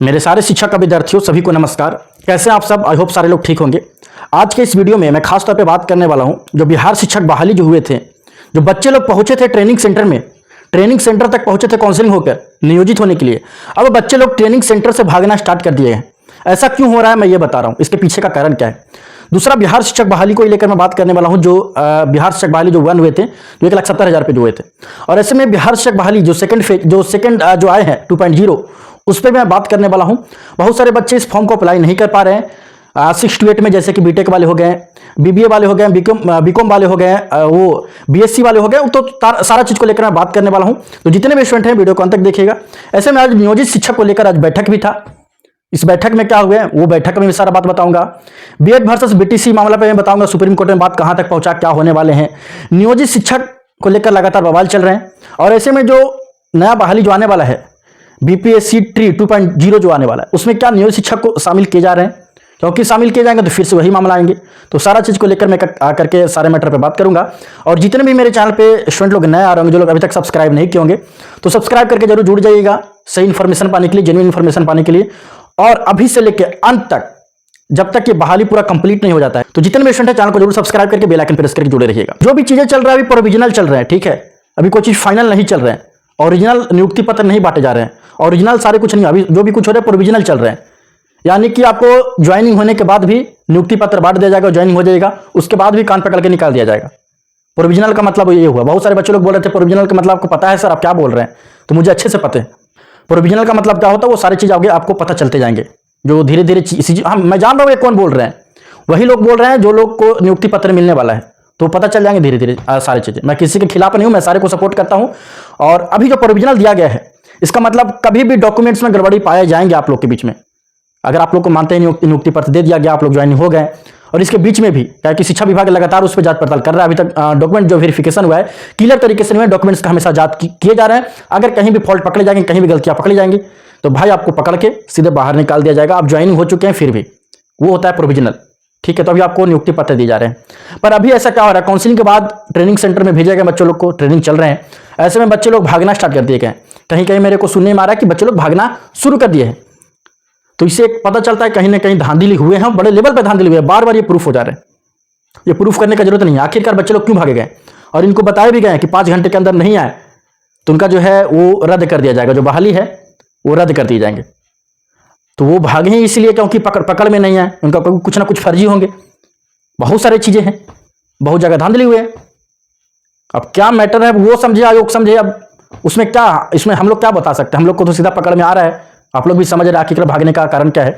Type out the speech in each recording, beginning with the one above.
मेरे सारे शिक्षा का विद्यार्थियों सभी को नमस्कार। कैसे हैं आप सब? आई होप सारे लोग ठीक होंगे। आज के इस वीडियो में मैं खास तौर पे बात करने वाला हूं जो बिहार शिक्षक बहाली जो हुए थे, जो बच्चे लोग पहुंचे थे ट्रेनिंग सेंटर में, ट्रेनिंग सेंटर तक पहुंचे थे काउंसलिंग होकर नियोजित होने के लिए। अब बच्चे लोग ट्रेनिंग सेंटर से भागना स्टार्ट कर दिए हैं। ऐसा क्यों हो रहा है मैं ये बता रहा हूँ, इसके पीछे का कारण क्या है। दूसरा, बिहार शिक्षक बहाली को लेकर मैं बात करने वाला हूं जो बिहार शिक्षक बहाली जो 1 हुए थे, जो 1,70,000 पे जो हुए थे। और ऐसे में बिहार शिक्षक बहाली जो सेकंड जो आए हैं 2.0, उस पर मैं बात करने वाला हूं। बहुत सारे बच्चे इस फॉर्म को अप्लाई नहीं कर पा रहे हैं 6 to 8 में, जैसे कि बीटेक वाले हो गए, बीबीए वाले हो गए, बीकॉम वाले हो गए, वो बीएससी वाले हो गए। तो सारा चीज को लेकर मैं बात करने वाला हूं। तो जितने भी स्टूडेंट हैं वीडियो को अंत तक देखिएगा। ऐसे में आज नियोजित शिक्षक को लेकर आज बैठक भी था। इस बैठक में क्या हुआ वो बैठक में मैं सारा बात बताऊंगा। बीएड वर्सेस बीटीसी मामला पे मैं बताऊंगा सुप्रीम कोर्ट में बात कहां तक पहुंचा, क्या होने वाले हैं। नियोजित शिक्षक को लेकर लगातार बवाल चल रहे हैं। और ऐसे में जो नया बहाली जो आने वाला है बीपीएससी ट्री 2.0 जो आने वाला है, उसमें क्या नियोजित शिक्षक को शामिल किए जा रहे हैं, क्योंकि शामिल किए जाएंगे तो फिर से वही मामला आएंगे। तो सारा चीज को लेकर मैं आकर के सारे मैटर पे बात करूंगा। और जितने भी मेरे चैनल पे स्टूडेंट लोग नए आ रहे होंगे, जो लोग अभी तक सब्सक्राइब नहीं किए होंगे, तो सब्सक्राइब करके जरूर जुड़ जाइएगा सही इन्फॉर्मेशन पाने के लिए, जेन्युइन इन्फॉर्मेशन पाने के लिए। और अभी से लेकर अंत तक, जब तक ये बहाली पूरा कंप्लीट नहीं हो जाता है, तो जितने भी स्टूडेंट है चैनल को जरूर सब्सक्राइब करके बेल आइकन प्रेस करके जुड़े रहिएगा। जो भी चीजें चल रहा है अभी प्रोविजनल चल रहे हैं, ठीक है। अभी कोई चीज फाइनल नहीं चल रहे हैं, ओरिजिनल नियुक्ति पत्र नहीं बांटे जा रहे हैं, ओरिजिनल सारे कुछ नहीं। अभी जो भी कुछ हो रहा है प्रोविजनल चल रहे हैं, यानी कि आपको ज्वाइनिंग होने के बाद भी नियुक्ति पत्र बांट दिया जाएगा, ज्वाइनिंग हो जाएगा, उसके बाद भी कान पकड़ के निकाल दिया जाएगा। प्रोविजनल का मतलब ये हुआ। बहुत सारे बच्चे लोग बोल रहे थे प्रोविजनल का मतलब आपको पता है सर, आप क्या बोल रहे हैं? तो मुझे अच्छे से पता है प्रोविजनल का मतलब क्या होता है। वो सारी चीज आगे आपको पता चलते जाएंगे, जो धीरे धीरे चीज मैं जान रहा हूँ ये कौन बोल रहे हैं, वही लोग बोल रहे हैं जो लोग को नियुक्ति पत्र मिलने वाला है। तो पता चल जाएंगे धीरे धीरे सारी चीजें। मैं किसी के खिलाफ नहीं हूं, मैं सारे को सपोर्ट करता हूं। और अभी जो प्रोविजनल दिया गया है, इसका मतलब कभी भी डॉक्यूमेंट्स में गड़बड़ी पाए जाएंगे आप लोग के बीच में। अगर आप लोग को मानते हैं नियुक्ति पत्र दे दिया गया, आप लोग ज्वाइन हो गए, और इसके बीच में भी क्या कि शिक्षा विभाग लगातार उस पर जांच पड़ताल कर रहा है। अभी तक डॉक्यूमेंट जो वेरिफिकेशन हुआ है क्लियर तरीके से नहीं हुआ, डॉक्यूमेंट्स का हमेशा जांच किए जा रहे हैं। अगर कहीं भी फॉल्ट पकड़े जाएंगे, कहीं भी गलतियां पकड़ी जाएंगी, तो भाई आपको पकड़ के सीधे बाहर निकाल दिया जाएगा। आप ज्वाइनिंग हो चुके हैं फिर भी, वो होता है प्रोविजनल, ठीक है। तो अभी आपको नियुक्ति पत्र दिए जा रहे हैं। पर अभी ऐसा क्या हो रहा है, काउंसलिंग के बाद ट्रेनिंग सेंटर में भेजे गए बच्चों लोग को, ट्रेनिंग चल रहे हैं। ऐसे में बच्चे लोग भागना स्टार्ट कर दिए गए। कहीं कहीं मेरे को सुनने में आ रहा है कि बच्चे लोग भागना शुरू कर दिए हैं। तो इससे पता चलता है कहीं ना कहीं धांधली हुए हैं, बड़े लेवल पर धांधली हुए हैं। बार बार ये प्रूफ हो जा रहे हैं। ये प्रूफ करने की जरूरत नहीं है। आखिरकार बच्चे लोग क्यों भागे गए, और इनको बताया भी गया है कि 5 घंटे के अंदर नहीं आए तो उनका जो है वो रद्द कर दिया जाएगा, जो बहाली है वो रद्द कर दिए जाएंगे। तो वो भागे ही इसलिए क्योंकि पकड़ में नहीं आए, उनका कुछ ना कुछ फर्जी होंगे। बहुत सारी चीजें हैं, बहुत जगह धांधली हुए हैं। अब क्या मैटर है वो समझे, आयोग समझे। अब उसमें क्या, इसमें हम लोग क्या बता सकते हैं? हम लोग को तो सीधा पकड़ में आ रहा है, आप लोग भी समझ रहे हैं आखिर भागने का कारण क्या है।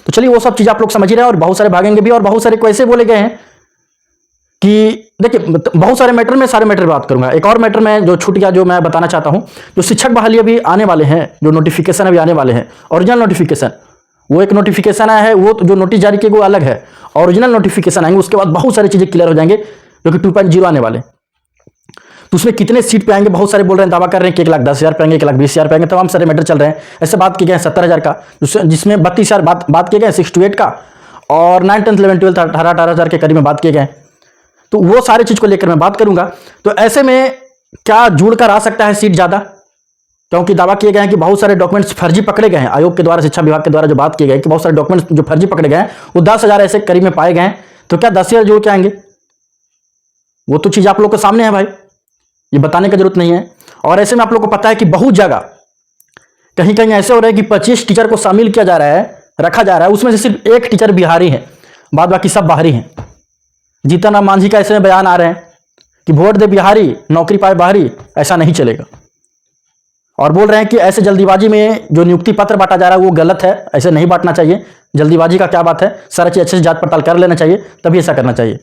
तो चलिए वो सब चीज आप लोग समझ रहे हैं, और बहुत सारे भागेंगे भी। और बहुत सारे को ऐसे बोले गए हैं कि देखिए, बहुत सारे मैटर में सारे मैटर बात करूंगा। एक और मैटर में जो छूट गया, जो मैं बताना चाहता हूं, जो शिक्षक बहाली अभी आने वाले हैं, जो नोटिफिकेशन अभी आने वाले हैं, ओरिजिनल नोटिफिकेशन, वो एक नोटिफिकेशन आया है, वो जो नोटिस जारी किए वो अलग है। ओरिजिनल नोटिफिकेशन आएंगे, उसके बाद बहुत सारी चीजें क्लियर हो जाएंगे, जो कि 2.0 आने वाले। तो उसमें कितने सीट पे आएंगे, बहुत सारे बोल रहे हैं, दावा कर रहे हैं कि 1,10,000 पे आएंगे, 1,20,000 पे आएंगे, तमाम सारे मैटर चल रहे हैं। ऐसे बात किए गए 70,000 का, जिसमें 32,000 बात किए गए 6 to 8 का, और 9, 10, 11, 12 18,000 के करीब में बात किए गए। तो वो सारी चीज को लेकर मैं बात करूंगा। तो ऐसे में क्या जुड़कर आ सकता है सीट ज्यादा, क्योंकि दावा किए गए हैं कि बहुत सारे डॉक्यूमेंट्स फर्जी पकड़े गए हैं। आयोग के द्वारा, शिक्षा विभाग के द्वारा जो बात की गई कि बहुत सारे डॉक्यूमेंट्स जो फर्जी पकड़े गए हैं, वो 10,000 ऐसे करीब में पाए गए हैं। तो क्या 10,000 जोड़ के आएंगे? वो तो चीज आप लोग के सामने है भाई, ये बताने की जरूरत नहीं है। और ऐसे में आप लोग को पता है कि बहुत जगह कहीं कहीं ऐसे हो रहा है कि 25 टीचर को शामिल किया जा रहा है, रखा जा रहा है, उसमें से सिर्फ 1 टीचर बिहारी है, बाद बाकी सब बाहरी हैं। जीतन राम मांझी का ऐसे में बयान आ रहे हैं कि वोट दे बिहारी, नौकरी पाए बाहरी, ऐसा नहीं चलेगा। और बोल रहे हैं कि ऐसे जल्दीबाजी में जो नियुक्ति पत्र बांटा जा रहा है वो गलत है, ऐसे नहीं बांटना चाहिए। जल्दीबाजी का क्या बात है, सारी चीज अच्छे से जांच पड़ताल कर लेना चाहिए, तभी ऐसा करना चाहिए।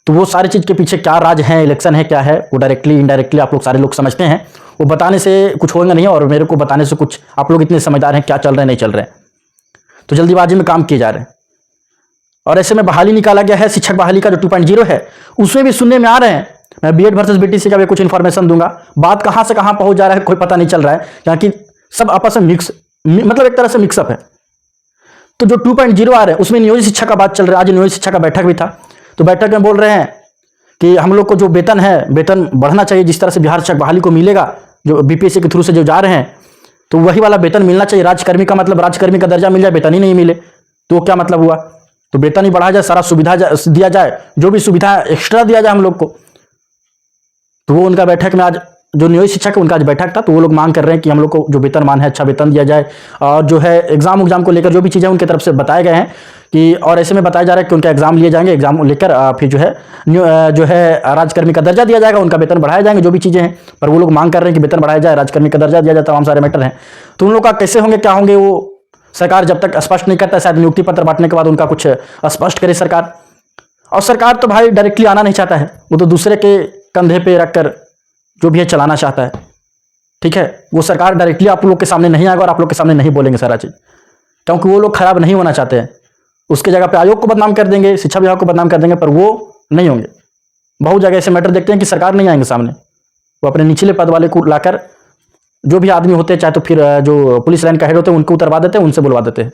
तो वो सारी चीज के पीछे क्या राज है, इलेक्शन है, क्या है, वो डायरेक्टली इनडायरेक्टली आप लोग सारे लोग समझते हैं। वो बताने से कुछ होगा नहीं, और मेरे को बताने से कुछ, आप लोग इतने समझदार हैं क्या चल रहे हैं नहीं चल रहे हैं। तो जल्दीबाजी में काम किए जा रहे हैं। और ऐसे में बहाली निकाला गया है शिक्षक बहाली का जो 2.0 है, उसमें भी सुनने में आ रहे हैं। मैं बीएड वर्सेस बीटीसी का भी कुछ इन्फॉर्मेशन दूंगा। बात कहां से कहां पहुंच जा रहा है कोई पता नहीं चल रहा है, क्योंकि सब आपस में मतलब एक तरह से मिक्सअप है। तो जो 2.0 आ रहे हैं उसमें नियोजित शिक्षा का बात चल रहा है। आज नियोजित शिक्षा का बैठक भी था, तो बैठक में बोल रहे हैं कि हम लोग को जो वेतन है, वेतन बढ़ना चाहिए जिस तरह से बिहार शिक्षक बहाली को मिलेगा, जो बीपीएससी के थ्रू से जो जा रहे हैं, तो वही वाला वेतन मिलना चाहिए। राज्यकर्मी का मतलब राज्यकर्मी का दर्जा मिल जाए, वेतन ही नहीं मिले तो क्या मतलब हुआ? तो वेतन ही बढ़ाया जाए, सारा सुविधा दिया जाए, जो भी सुविधा एक्स्ट्रा दिया जाए हम लोग को। तो वो उनका बैठक में आज जो नियोजित शिक्षक है उनका आज बैठक था, तो वो लोग मांग कर रहे हैं कि हम लोग को जो वेतनमान है अच्छा वेतन दिया जाए, और जो है एग्जाम को लेकर जो भी चीज़ें उनकी तरफ से बताए गए हैं कि, और ऐसे में बताया जा रहा है कि उनका एग्जाम लिए जाएंगे, एग्जाम लेकर फिर जो है राज्यकर्मी का दर्जा दिया जाएगा, उनका वेतन बढ़ाए जाएंगे, जो भी चीज़ें हैं। पर वो लोग मांग कर रहे हैं कि वेतन बढ़ाया जाए, राज्यकर्मी का दर्जा दिया जाए, तमाम सारे मैटर हैं। तो उन लोग का कैसे होंगे, क्या होंगे, वो सरकार जब तक स्पष्ट नहीं करता, शायद नियुक्ति पत्र बांटने के बाद उनका कुछ स्पष्ट करे सरकार। और सरकार तो भाई डायरेक्टली आना नहीं चाहता है, वो तो दूसरे के कंधे पे रखकर जो भी है चलाना चाहता है। ठीक है, वो सरकार डायरेक्टली आप लोग के सामने नहीं आएगा और आप लोग के सामने नहीं बोलेंगे सारा चीज़, क्योंकि वो लोग खराब नहीं होना चाहते हैं। उसके जगह पे आयोग को बदनाम कर देंगे, शिक्षा विभाग को बदनाम कर देंगे, पर वो नहीं होंगे। बहुत जगह ऐसे मैटर देखते हैं कि सरकार नहीं आएंगे सामने, वो अपने निचले पद वाले को लाकर, जो भी आदमी होते हैं, चाहे तो फिर जो पुलिस लाइन का हेड होते हैं उनको उतरवा देते हैं, उनसे बुलवा देते हैं।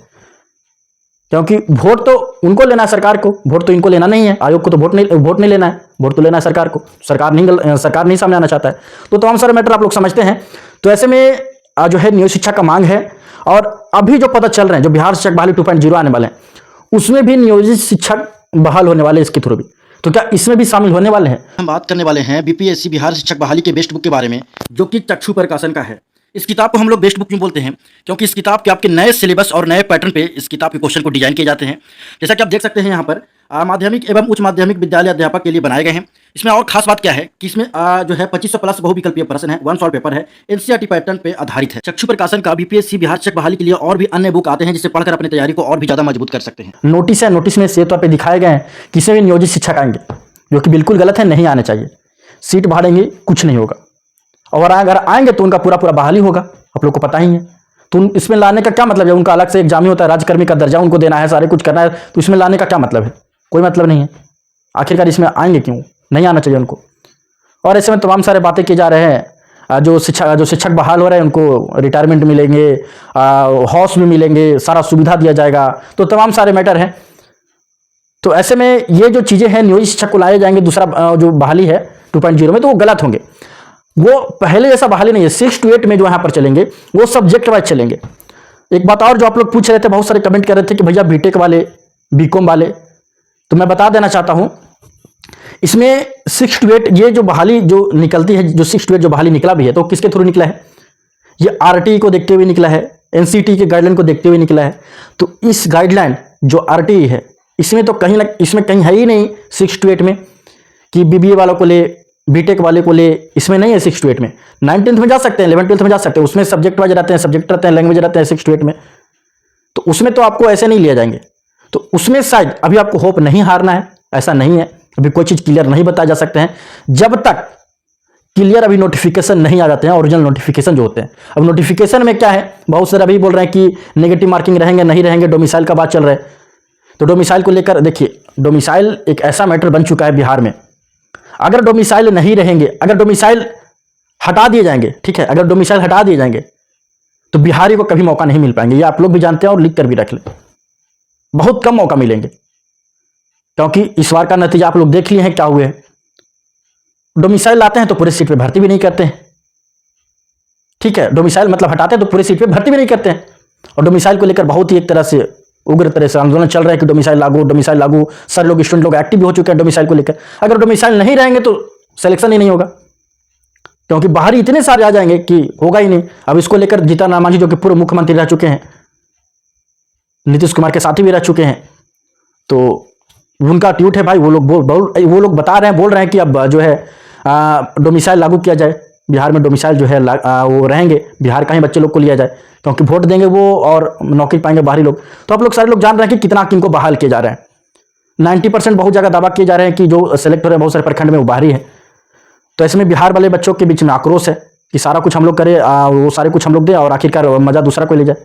क्योंकि वोट तो उनको लेना है, सरकार को वोट तो इनको लेना नहीं है, आयोग को तो वोट नहीं लेना है, वोट तो लेना है सरकार को। सरकार नहीं सामने आना चाहता है। तो तमाम सारे मैटर आप लोग समझते हैं। तो ऐसे में जो है नियोजित शिक्षा का मांग है, और अभी जो पद चल रहे हैं, जो बिहार शिक्षक बहाली 2.0 आने वाले हैं, उसमें भी नियोजित शिक्षक बहाल होने वाले इसके थ्रू भी। तो क्या इसमें भी शामिल होने वाले हैं? हम बात करने वाले हैं बीपीएससी बिहार शिक्षक बहाली के बेस्ट बुक के बारे में, जो कि चक्षु प्रकाशन का है। इस किताब को हम लोग बेस्ट बुक क्यों बोलते हैं? क्योंकि इस किताब के आपके नए सिलेबस और नए पैटर्न पे इस किताब के क्वेश्चन को डिजाइन किए जाते हैं। जैसा कि आप देख सकते हैं यहाँ पर माध्यमिक एवं उच्च माध्यमिक विद्यालय अध्यापक के लिए बनाए गए हैं। इसमें और खास बात क्या है कि इसमें जो है 2500 प्लस बहुविकल्पीय प्रश्न है, 1 शॉर्ट पेपर है, एनसीईआरटी पैटर्न पे आधारित है। चक्षु प्रकाशन का बीपीएससी बिहार शिक्षक बहाली के लिए और भी अन्य बुक आते हैं, जिसे पढ़कर अपनी तैयारी को और भी ज्यादा मजबूत कर सकते हैं। नोटिस है, नोटिस में सेफ तौर पर दिखाए गए हैं किसी भी नियोजित शिक्षक आएंगे, जो कि बिल्कुल गलत है, नहीं आने चाहिए। सीट बढ़ेंगे, कुछ नहीं होगा, और अगर आएंगे तो उनका पूरा बहाली होगा, आप लोग को पता ही है। तो इसमें लाने का क्या मतलब है? उनका अलग से एग्जाम ही होता है, राज्यकर्मी का दर्जा उनको देना है, सारे कुछ करना है, तो इसमें लाने का क्या मतलब है? कोई मतलब नहीं है। आखिरकार इसमें आएंगे क्यों? नहीं आना चाहिए उनको। और ऐसे में तमाम सारे बातें किए जा रहे हैं, जो शिक्षक बहाल हो रहे हैं उनको रिटायरमेंट मिलेंगे, हाउस भी मिलेंगे, सारा सुविधा दिया जाएगा, तो तमाम सारे मैटर हैं। तो ऐसे में ये जो चीज़ें हैं, नियोजित शिक्षक को लाए जाएंगे दूसरा जो बहाली है 2.0 में, तो वो गलत होंगे। वो पहले जैसा बहाली नहीं है। 6 to 8 में जो यहाँ पर चलेंगे वो सब्जेक्ट वाइज चलेंगे। एक बात और जो आप लोग पूछ रहे थे, बहुत सारे कमेंट कर रहे थे कि भैया बीटेक वाले, बीकॉम वाले, तो मैं बता देना चाहता हूँ, इसमें 6 to 8 ये जो बहाली जो निकलती है, जो 6 to 8 जो बहाली निकला भी है, तो किसके थ्रू निकला है? ये आरटीई को देखते हुए निकला है, एनसीटी के गाइडलाइन को देखते हुए निकला है। तो इस गाइडलाइन जो आरटीई है, इसमें तो इसमें कहीं है ही नहीं 6 to 8 में कि बीबीए वालों को ले, बीटेक वाले को ले, इसमें नहीं है 6 to 8 में। 9th-10th में जा सकते हैं, 11th-12th में जा सकते हैं, उसमें सब्जेक्ट वाइज रहते हैं, सब्जेक्ट रहते हैं, लैंग्वेज रहते हैं 6 to 8 में। तो उसमें तो आपको ऐसे नहीं लिया जाएंगे। तो उसमें शायद अभी आपको होप नहीं हारना है, ऐसा नहीं है, अभी कोई चीज़ क्लियर नहीं बता जा सकते हैं जब तक क्लियर अभी नोटिफिकेशन नहीं आ जाते हैं, ओरिजिनल नोटिफिकेशन जो होते हैं। अब नोटिफिकेशन में क्या है, बहुत सारे अभी बोल रहे हैं कि नेगेटिव मार्किंग रहेंगे, नहीं रहेंगे, डोमिसाइल का बात चल रहा है। तो डोमिसाइल को लेकर देखिए, डोमिसाइल एक ऐसा मैटर बन चुका है बिहार में। अगर डोमिसाइल नहीं रहेंगे, अगर डोमिसाइल हटा दिए जाएंगे, ठीक है, अगर डोमिसाइल हटा दिए जाएंगे तो बिहारी को कभी मौका नहीं मिल पाएंगे। ये आप लोग भी जानते हैं और लिख कर भी रख लें, बहुत कम मौका मिलेंगे। क्योंकि इस बार का नतीजा आप लोग देख लिए हैं क्या हुए। डोमिसाइल लाते हैं तो पूरे सीट पे भर्ती भी नहीं करते हैं, ठीक है, डोमिसाइल मतलब हटाते हैं तो पूरे सीट पे भर्ती भी नहीं करते हैं। और डोमिसाइल को लेकर बहुत ही एक तरह से उग्र तरह से आंदोलन चल रहा है कि डोमिसाइल लागू, डोमिसाइल लागू। सर लोग, स्टूडेंट लोग एक्टिव भी हो चुके हैं डोमिसाइल को लेकर। अगर डोमिसाइल नहीं रहेंगे तो सिलेक्शन ही नहीं होगा, क्योंकि बाहरी इतने सारे आ जाएंगे कि होगा ही नहीं। अब इसको लेकर जीतन राम मांझी जो कि पूर्व मुख्यमंत्री रह चुके हैं, नीतीश कुमार के साथी भी रह चुके हैं, तो उनका ट्वीट है भाई, वो लोग बता रहे हैं, बोल रहे हैं कि अब जो है डोमिसाइल लागू किया जाए बिहार में। डोमिसाइल जो है वो रहेंगे, बिहार का ही बच्चे लोग को लिया जाए, क्योंकि वोट देंगे वो और नौकरी पाएंगे बाहरी लोग। तो आप लोग सारे लोग जान रहे हैं कि कितना किनको बहाल किए जा रहे हैं। 90% बहुत ज़्यादा दावा किए जा रहे हैं कि जो सेलेक्ट हो रहे हैं बहुत सारे प्रखंड में वो बाहरी है। तो ऐसे में बिहार वाले बच्चों के बीच में आक्रोश है कि सारा कुछ हम लोग करें, वो सारे कुछ हम लोग दें और आखिरकार मजा दूसरा कोई ले जाए।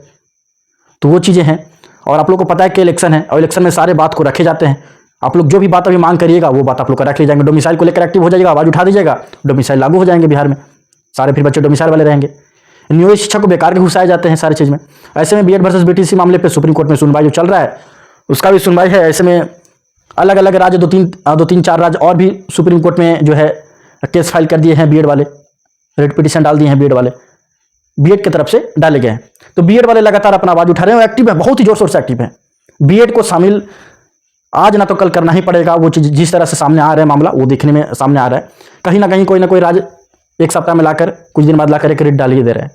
तो वो चीज़ें हैं। और आप लोग को पता है कि इलेक्शन है, और इलेक्शन में सारे बात को रखे जाते हैं। आप लोग जो भी बात अभी मांग करिएगा वो बात आप लोग का रख ले जाएंगे। डोमिसाइल को लेकर एक्टिव हो जाएगा, आवाज़ उठा दीजिएगा, डोमिसाइल लागू हो जाएंगे बिहार में, सारे फिर बच्चे डोमिसाइल वाले रहेंगे। नियोजित शिक्षा को बेकार के घुसाए जाते हैं सारी चीज़ में। ऐसे में बीएड वर्सेस बीटीसी मामले पे सुप्रीम कोर्ट में सुनवाई जो चल रहा है, उसका भी सुनवाई है। ऐसे में अलग अलग राज्य, दो तीन चार राज्य और भी सुप्रीम कोर्ट में जो है केस फाइल कर दिए हैं बीएड वाले, रेड पिटीशन डाल दिए हैं बीएड वाले। बीएड की तरफ से डाले गए हैं। तो बीएड वाले लगातार अपना आवाज उठा रहे हैं और एक्टिव है, बहुत ही जोर शोर से एक्टिव है। बीएड को शामिल आज ना तो कल करना ही पड़ेगा। वो चीज जिस तरह से सामने आ रहा है मामला, वो देखने में सामने आ रहा है। कहीं ना कहीं कोई ना कोई राज्य एक सप्ताह में लाकर, कुछ दिन बाद लाकर एक रेट डाल ही दे रहे हैं।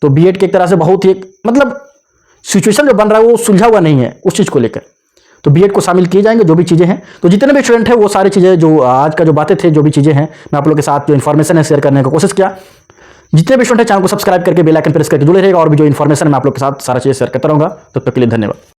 तो बीएड की एक तरह से बहुत ही मतलब सिचुएशन जो बन रहा है वो सुलझा हुआ नहीं है उस चीज़ को लेकर। तो बीएड को शामिल किए जाएंगे जो भी चीज़ें हैं। तो जितने भी स्टूडेंट हैं वो सारी चीज़ें जो आज का जो बातें थे, जो भी चीज़ें हैं, मैं आप लोगों के साथ जो इन्फॉर्मेशन है शेयर करने की कोशिश किया। जितने भी स्टूडेंट हैं चैनल को सब्सक्राइब करके बेल आइकन प्रेस करके जुड़े रहेगा और भी जो इन्फॉर्मेशन मैं आप लोग के साथ सारा चीज़ शेयर करता रहूँगा। तब तक के लिए धन्यवाद।